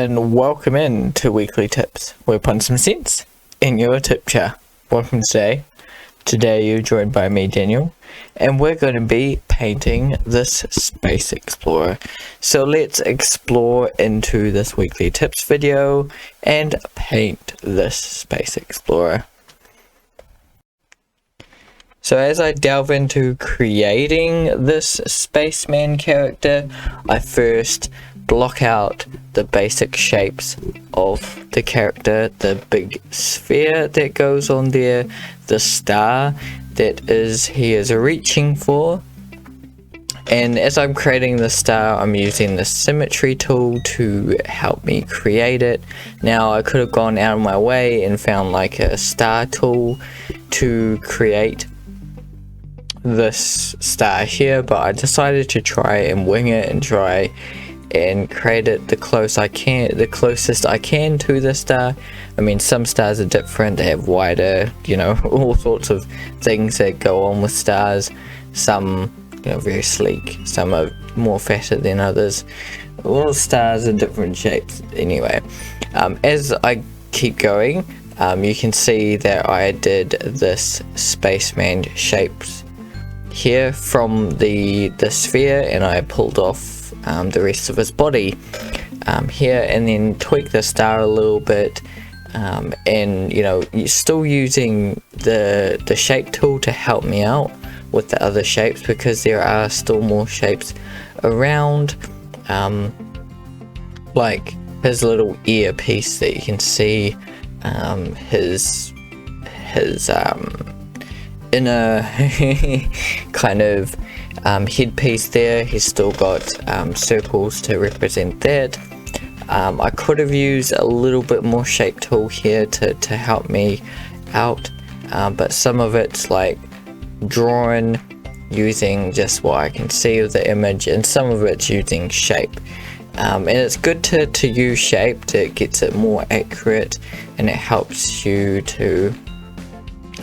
and welcome in to Weekly Tips. We're putting some sense in your tip jar. Welcome today. Today you're joined by me, Daniel, and we're going to be painting this Space Explorer. So let's explore into this Weekly Tips video and paint this Space Explorer. So as I delve into creating this spaceman character, I first block out the basic shapes of the character, the big sphere that goes on there, the star that he is reaching for. And as I'm creating the star, I'm using the symmetry tool to help me create it. Now I could have gone out of my way and found like a star tool to create this star here, but I decided to try and wing it and try and create it the closest I can to the star. I mean, some stars are different, they have wider, all sorts of things that go on with stars. Some very sleek, some are more fatter than others. All stars are different shapes anyway. As I keep going, you can see that I did this spaceman shapes here from the sphere, and I pulled off the rest of his body here, and then tweak the star a little bit, and you're still using the shape tool to help me out with the other shapes, because there are still more shapes around, like his little ear piece that you can see, his inner kind of headpiece there. He's still got circles to represent that. I could have used a little bit more shape tool here to help me out, but some of it's like drawn using just what I can see of the image, and some of it's using shape. And it's good to use shape, that gets it more accurate, and it helps you to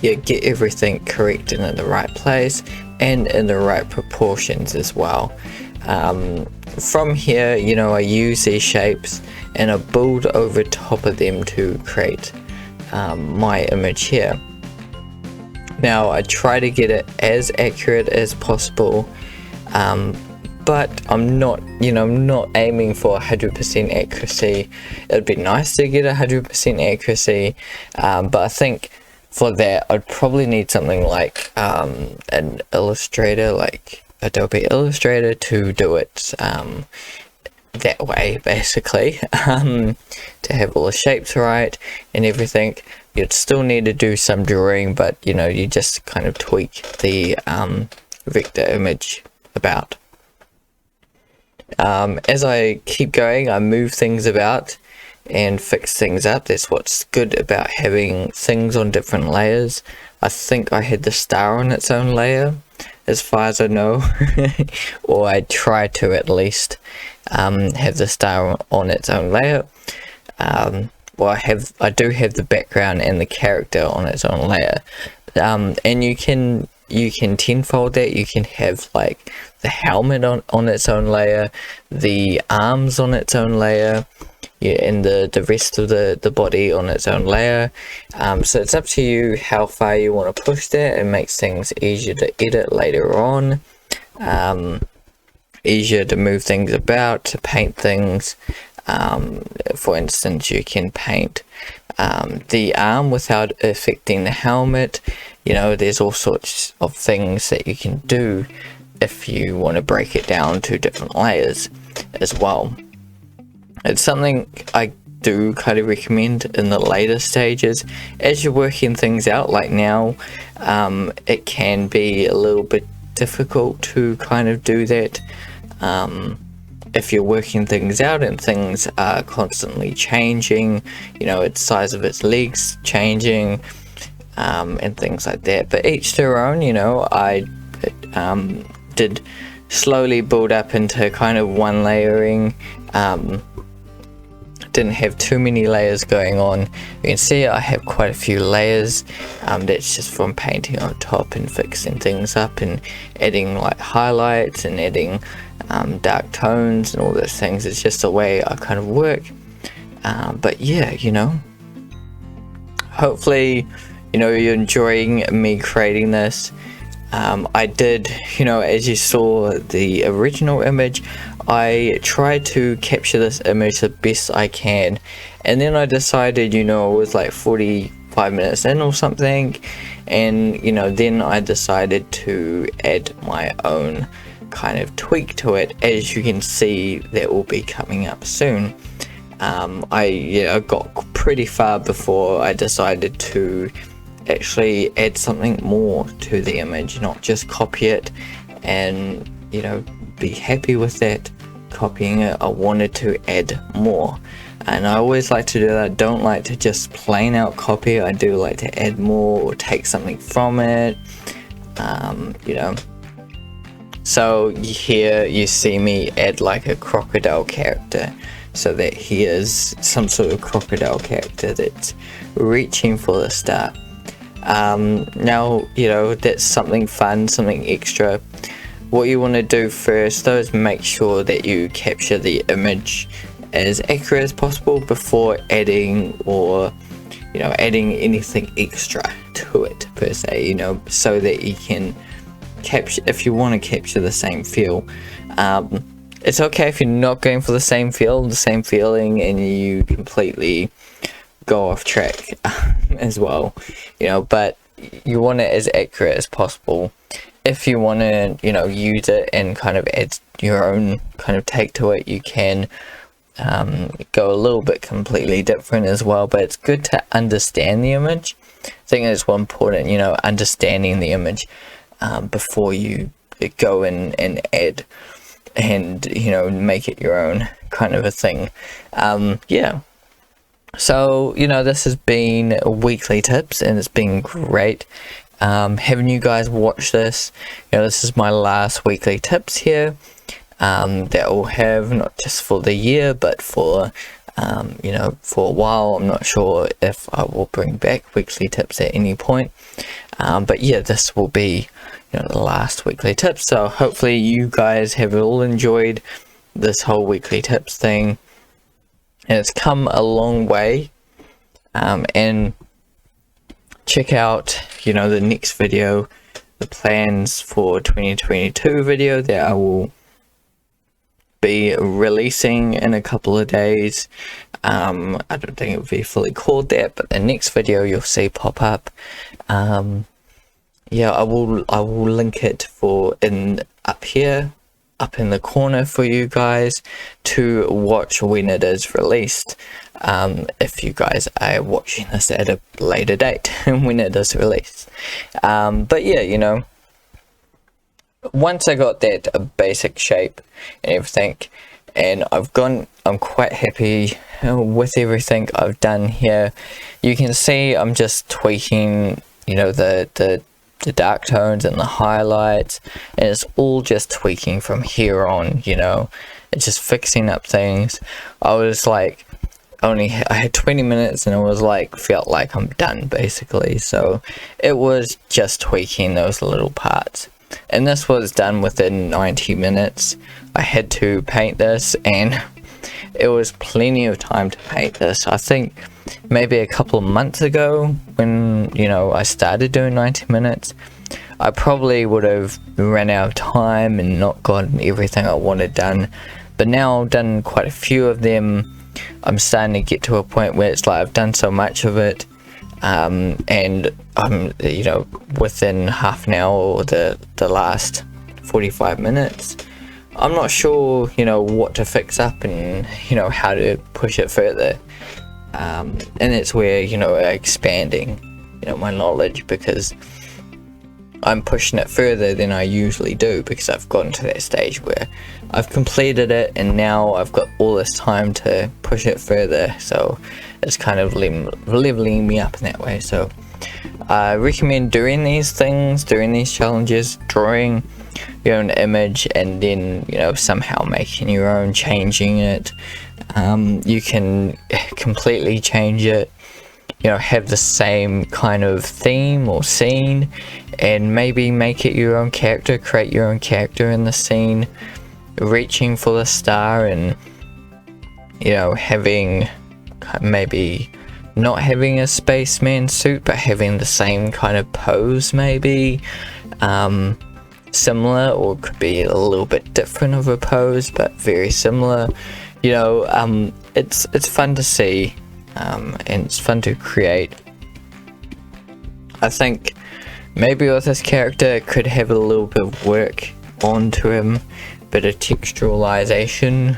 get everything correct and in the right place and in the right proportions as well. From here, I use these shapes and I build over top of them to create my image here. Now I try to get it as accurate as possible, but I'm not aiming for 100% accuracy. It'd be nice to get 100% accuracy, but I think for that I'd probably need something like an Illustrator, like Adobe Illustrator, to do it that way, basically. To have all the shapes right and everything. You'd still need to do some drawing, but you just kind of tweak the vector image about. As I keep going, I move things about and fix things up. That's what's good about having things on different layers. I think I had the star on its own layer, as far as I know, or I try to at least have the star on its own layer. Well, I do have the background and the character on its own layer, and you can tenfold that. You can have like the helmet on its own layer, the arms on its own layer, and the rest of the body on its own layer. So it's up to you how far you want to push that. It makes things easier to edit later on, easier to move things about, to paint things. For instance, you can paint the arm without affecting the helmet. There's all sorts of things that you can do if you want to break it down to different layers as well. It's something I do kind of recommend in the later stages. As you're working things out, like now, it can be a little bit difficult to kind of do that. If you're working things out and things are constantly changing, its size of its legs changing, and things like that. But each their own. I did slowly build up into kind of one layering. Didn't have too many layers going on. You can see I have quite a few layers. That's just from painting on top and fixing things up and adding like highlights and adding dark tones and all those things. It's just the way I kind of work. But yeah, hopefully you're enjoying me creating this. I did, as you saw the original image, I tried to capture this image the best I can, and then I decided, it was like 45 minutes in or something, and then I decided to add my own kind of tweak to it. As you can see, that will be coming up soon. I got pretty far before I decided to actually add something more to the image, not just copy it and be happy with that copying it. I wanted to add more, and I always like to do that. I don't like to just plain out copy. I do like to add more or take something from it. So here you see me add like a crocodile character, so that he is some sort of crocodile character that's reaching for the star. Now that's something fun, something extra. What you want to do first though is make sure that you capture the image as accurate as possible before adding or adding anything extra to it per se, so that you can capture, if you want to capture the same feel. It's okay if you're not going for the same feel, the same feeling, and you completely go off track as well, but you want it as accurate as possible. If you want to use it and kind of add your own kind of take to it, you can go a little bit completely different as well, but it's good to understand the image. I think it's one important, understanding the image before you go in and add and make it your own kind of a thing. Yeah, so this has been weekly tips, and it's been great having you guys watch this. This is my last weekly tips here that I'll have, not just for the year but for for a while. I'm not sure if I will bring back weekly tips at any point, but yeah, this will be the last weekly tips. So hopefully you guys have all enjoyed this whole weekly tips thing, and it's come a long way. And check out the next video, the plans for 2022 video that I will be releasing in a couple of days. I don't think it will be fully called that, but the next video you'll see pop up. Yeah, I will link it up here, up in the corner for you guys to watch when it is released. If you guys are watching this at a later date when it is released. But yeah, once I got that basic shape and everything, and I'm quite happy with everything I've done here. You can see I'm just tweaking the dark tones and the highlights, and it's all just tweaking from here on. It's just fixing up things. I was like, I had 20 minutes and it was like, felt like I'm done basically. So it was just tweaking those little parts, and this was done within 90 minutes. I had to paint this, and it was plenty of time to paint this. I think maybe a couple of months ago when I started doing 90 minutes, I probably would have run out of time and not gotten everything I wanted done. But now I've done quite a few of them. I'm starting to get to a point where it's like I've done so much of it, and I'm within half an hour or the last 45 minutes, I'm not sure what to fix up and how to push it further. And it's where expanding my knowledge, because I'm pushing it further than I usually do, because I've gotten to that stage where I've completed it and now I've got all this time to push it further. So it's kind of leveling me up in that way. So I recommend doing these things, doing these challenges, drawing your own image, and then somehow making your own, changing it. You can completely change it, have the same kind of theme or scene, and maybe make it your own character, create your own character in the scene, reaching for the star, and having maybe not having a spaceman suit but having the same kind of pose, maybe similar, or it could be a little bit different of a pose but very similar. You know, it's fun to see, and it's fun to create. I think maybe with this character it could have a little bit of work onto him, bit of texturalization,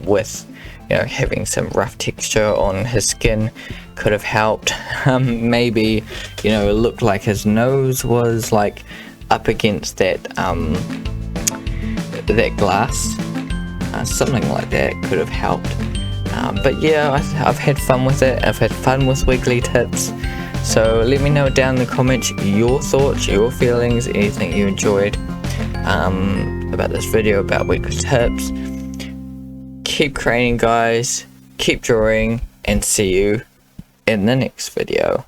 with, you know, having some rough texture on his skin could have helped. Maybe, you know, it looked like his nose was like up against that that glass, something like that could have helped. But yeah, I've had fun with it. I've had fun with Wiggly Tips. So let me know down in the comments your thoughts, your feelings, anything you enjoyed about this video about Wiggly Tips. Keep creating, guys, keep drawing, and see you in the next video.